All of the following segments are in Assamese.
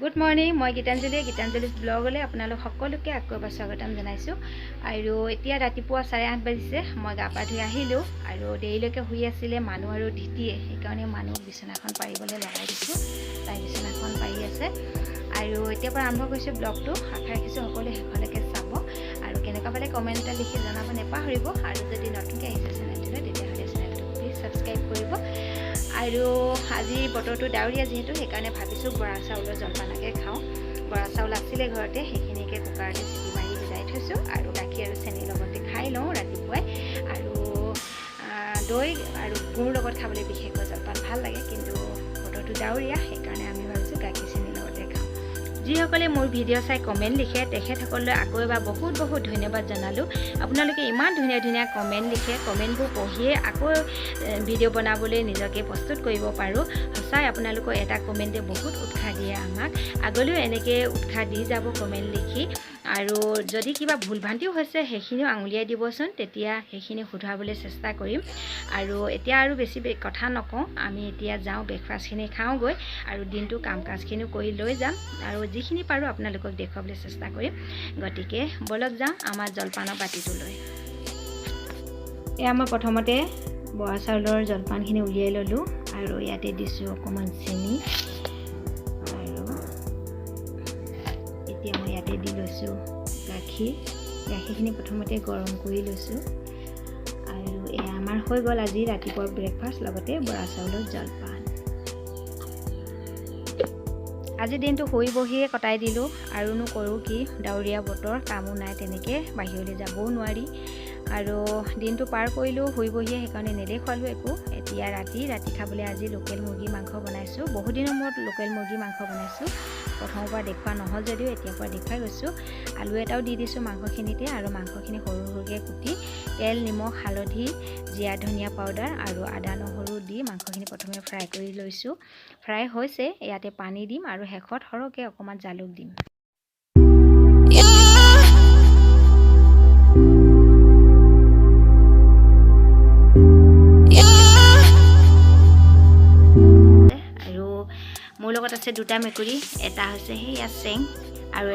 গুড মৰ্নিং মই গীতাঞ্জলি's ব্লগলৈ আপোনালোক সকলোকে আকৌ এবাৰ স্বাগতম জনাইছোঁ আৰু এতিয়া ৰাতিপুৱা 8:30 বাজিছে মই গা পা ধুই আহিলোঁ আৰু দেৰিলৈকে শুই আছিলে মানুহ আৰু ধিতিয়ে সেইকাৰণে মানুহ বিছনাখন পাৰিবলৈ লগাই দিছোঁ তাই বিছনাখন পাৰি আছে আৰু এতিয়াৰ পৰা আৰম্ভ কৰিছোঁ ব্লগটো আশা ৰাখিছোঁ সকলোৱে শেষলৈকে চাব আৰু কেনেকুৱা পালে কমেণ্ট এটা লিখি জনাব নেপাহৰিব আৰু যদি নতুনকৈ আহিছে চেনেলটোলৈ তেতিয়াহ'লে চেনেলটো প্লিজ ছাবস্ক্ৰাইব কৰিব আৰু আজি বতৰটো ডাৱৰীয়া যেহেতু সেইকাৰণে ভাবিছোঁ বৰা চাউলৰ জলপানকে খাওঁ বৰা চাউল আছিলে ঘৰতে সেইখিনিকে কুকাৰতে চিটি মাৰি ভিজাই থৈছোঁ আৰু গাখীৰ আৰু চেনিৰ লগতে খাই লওঁ ৰাতিপুৱাই আৰু দৈ আৰু গুড়ৰ লগত খাবলৈ বিশেষকৈ জলপান ভাল লাগে কিন্তু বতৰটো ডাৱৰীয়া সেইকাৰণে আমি ভাবিছোঁ গাখীৰ চেনিৰ লগতে খাওঁ যিসকলে মোৰ ভিডিঅ' চাই কমেণ্ট লিখে তেখেতসকললৈ আকৌ এবাৰ বহুত ধন্যবাদ জনালোঁ আপোনালোকে ইমান ধুনীয়া কমেণ্ট লিখে কমেণ্টবোৰ পঢ়িয়ে আকৌ ভিডিঅ' বনাবলৈ নিজকে প্ৰস্তুত কৰিব পাৰোঁ সঁচাই আপোনালোকৰ এটা কমেণ্টে বহুত উৎসাহ দিয়ে আমাক আগলৈও এনেকৈ উৎসাহ দি যাব কমেণ্ট লিখি আৰু যদি কিবা ভুল ভ্ৰান্তিও হৈছে সেইখিনিও আঙুলিয়াই দিবচোন তেতিয়া সেইখিনি শুধৰাবলৈ চেষ্টা কৰিম আৰু এতিয়া আৰু বেছি কথা নকওঁ আমি এতিয়া যাওঁ ব্ৰেকফাষ্টখিনি খাওঁগৈ আৰু দিনটো কাম কাজখিনিও কৰি লৈ যাম আৰু যিখিনি পাৰোঁ আপোনালোকক দেখুৱাবলৈ চেষ্টা কৰিম গতিকে বলক যাওঁ আমাৰ জলপানৰ বাতিটোলৈ এয়া মই প্ৰথমতে বৰা চাউলৰ জলপানখিনি উলিয়াই ল'লোঁ আৰু ইয়াতে দিছোঁ অকণমান চেনি আৰু এতিয়া মই ইয়াতে দি লৈছোঁ গাখীৰখিনি প্ৰথমতে গৰম কৰি লৈছোঁ আৰু এয়া আমাৰ হৈ গ'ল আজি ৰাতিপুৱাৰ ব্ৰেকফাষ্ট লগতে বৰা চাউলৰ জলপান আজি দিনটো শুই বহিয়ে কটাই দিলোঁ আৰুনো কৰোঁ কি ডাৱৰীয়া বতৰ কামো নাই তেনেকৈ বাহিৰলৈ যাবও নোৱাৰি আৰু দিনটো পাৰ কৰিলোঁ শুই বহিয়ে সেইকাৰণে নেদেখুৱালোঁ একো এতিয়া ৰাতি খাবলৈ আজি লোকেল মুৰ্গী মাংস বনাইছোঁ বহুদিনৰ মূৰত লোকেল মুৰ্গী মাংস বনাইছোঁ প্ৰথমৰ পৰা দেখুওৱা নহ'ল যদিও এতিয়াৰ পৰা দেখুৱাই গৈছোঁ আলু এটাও দি দিছোঁ মাংসখিনিতে আৰু মাংসখিনি সৰুকৈ কুটি তেল নিমখ হালধি জীৰা ধনিয়া পাউডাৰ আৰু আদা নহৰু দি মাংসখিনি প্ৰথমে ফ্ৰাই কৰি লৈছোঁ ফ্ৰাই হৈছে ইয়াতে পানী দিম আৰু শেষত সৰহকৈ অকণমান জালুক দিম মোৰ লগত আছে দুটা মেকুৰী এটা হৈছে সেয়া চেং আৰু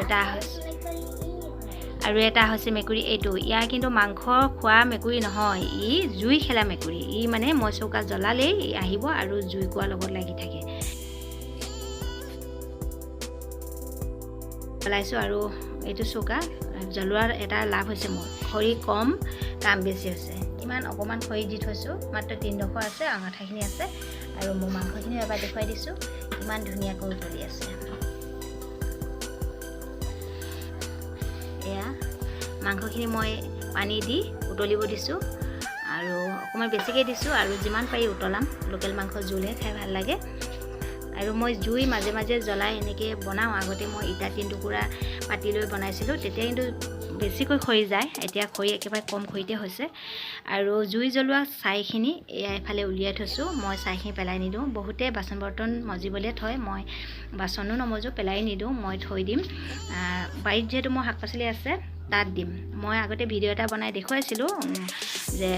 এটা হৈছে মেকুৰী এইটো ইয়াৰ কিন্তু মাংস খোৱা মেকুৰী নহয় ই জুই খেলা মেকুৰী ই মানে মই চৌকা জ্বলালেই আহিব আৰু জুই কোৱাৰ লগত লাগি থাকে জ্বলাইছোঁ আৰু এইটো চৌকা জ্বলোৱাৰ এটা লাভ হৈছে মোৰ খৰি কম কাম বেছি হৈছে ইমান অকণমান খৰি দি থৈছোঁ মাত্ৰ 3ডোখৰ আছে আঙঠাখিনি আছে আৰু মোৰ মাংসখিনি এবাৰ দেখুৱাই দিছোঁ ইমান ধুনীয়াকৈ উতলি আছে এয়া মাংসখিনি মই পানী দি উতলিব দিছোঁ আৰু অকণমান বেছিকৈ দিছোঁ আৰু যিমান পাৰি উতলাম লোকেল মাংস জোলহে খাই ভাল লাগে আৰু মই জুই মাজে মাজে জ্বলাই এনেকৈ বনাওঁ আগতে মই ইটা 3 টুকুৰা পাতি লৈ বনাইছিলোঁ তেতিয়া কিন্তু বেছিকৈ খৰি যায় এতিয়া খৰি একেবাৰে কম খৰিতে হৈছে আৰু জুই জ্বলোৱা ছাইখিনি এফালে উলিয়াই থৈছোঁ মই ছাইখিনি পেলাই নিদিওঁ বহুতে বাচন বৰ্তন মজিবলৈ থয় মই বাচনো নমজোঁ পেলাই নিদিওঁ মই থৈ দিম বাৰীত যিহেতু মোৰ শাক পাচলি আছে তাত দিম মই আগতে ভিডিঅ' এটা বনাই দেখুৱাইছিলোঁ যে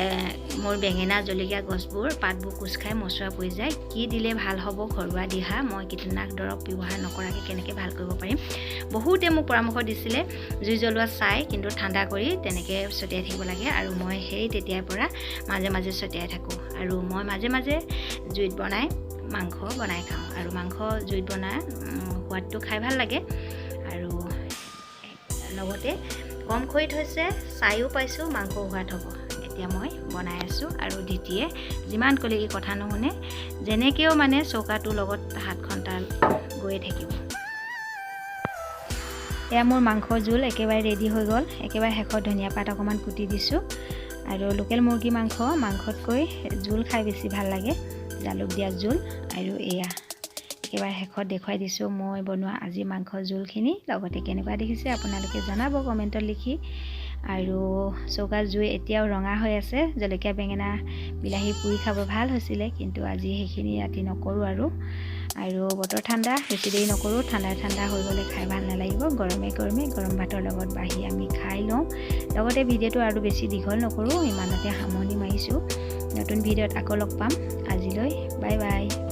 মোৰ বেঙেনা জলকীয়া গছবোৰ পাতবোৰ কোচ খাই মচুৱা পৰি যায় কি দিলে ভাল হ'ব ঘৰুৱা দিহা মই কীটনাশক দৰৱ ব্যৱহাৰ নকৰাকৈ কেনেকৈ ভাল কৰিব পাৰিম বহুতে মোক পৰামৰ্শ দিছিলে জুই জ্বলোৱা ছাই কিন্তু ঠাণ্ডা কৰি তেনেকৈ ছটিয়াই থাকিব লাগে আৰু মই সেই তেতিয়াৰ পৰা মাজে মাজে ছটিয়াই থাকোঁ আৰু মই মাজে মাজে জুইত বনাই মাংস বনাই খাওঁ আৰু মাংস জুইত বনাই সোৱাদটো খাই ভাল লাগে আৰু লগতে কম খৰিত হৈছে ছাইও পাইছোঁ মাংস সোৱাদ হ'ব এতিয়া মই বনাই আছোঁ আৰু দ্বিতীয়ে যিমান ক'লে এই কথা নুশুনে যেনেকৈও মানে চৌকাটোৰ লগত হাতখন তাৰ গৈয়ে থাকিব এয়া মোৰ মাংসৰ জোল একেবাৰে ৰেডি হৈ গ'ল একেবাৰে শেষত ধনিয়া পাত অকণমান কুটি দিছোঁ আৰু লোকেল মুৰ্গী মাংসতকৈ জোল খাই বেছি ভাল লাগে জালুক দিয়া জোল আৰু এয়া একেবাৰে শেষত দেখুৱাই দিছোঁ মই বনোৱা আজি মাংসৰ জোলখিনি লগতে কেনেকুৱা দেখিছে আপোনালোকে জনাব কমেণ্টত লিখি আৰু চৌকাৰ জুই এতিয়াও ৰঙা হৈ আছে জলকীয়া বেঙেনা বিলাহী পুৰি খাব ভাল হৈছিলে কিন্তু আজি সেইখিনি ৰাতি নকৰোঁ আৰু বতৰ ঠাণ্ডা বেছি দেৰি নকৰোঁ ঠাণ্ডা হৈ গ'লে খাই ভাল নালাগিব গৰমে গৰম ভাতৰ লগত বাঢ়ি আমি খাই লওঁ লগতে ভিডিঅ'টো আৰু বেছি দীঘল নকৰোঁ ইমানতে সামৰণি মাৰিছোঁ নতুন ভিডিঅ'ত আকৌ লগ পাম আজিলৈ বাই বাই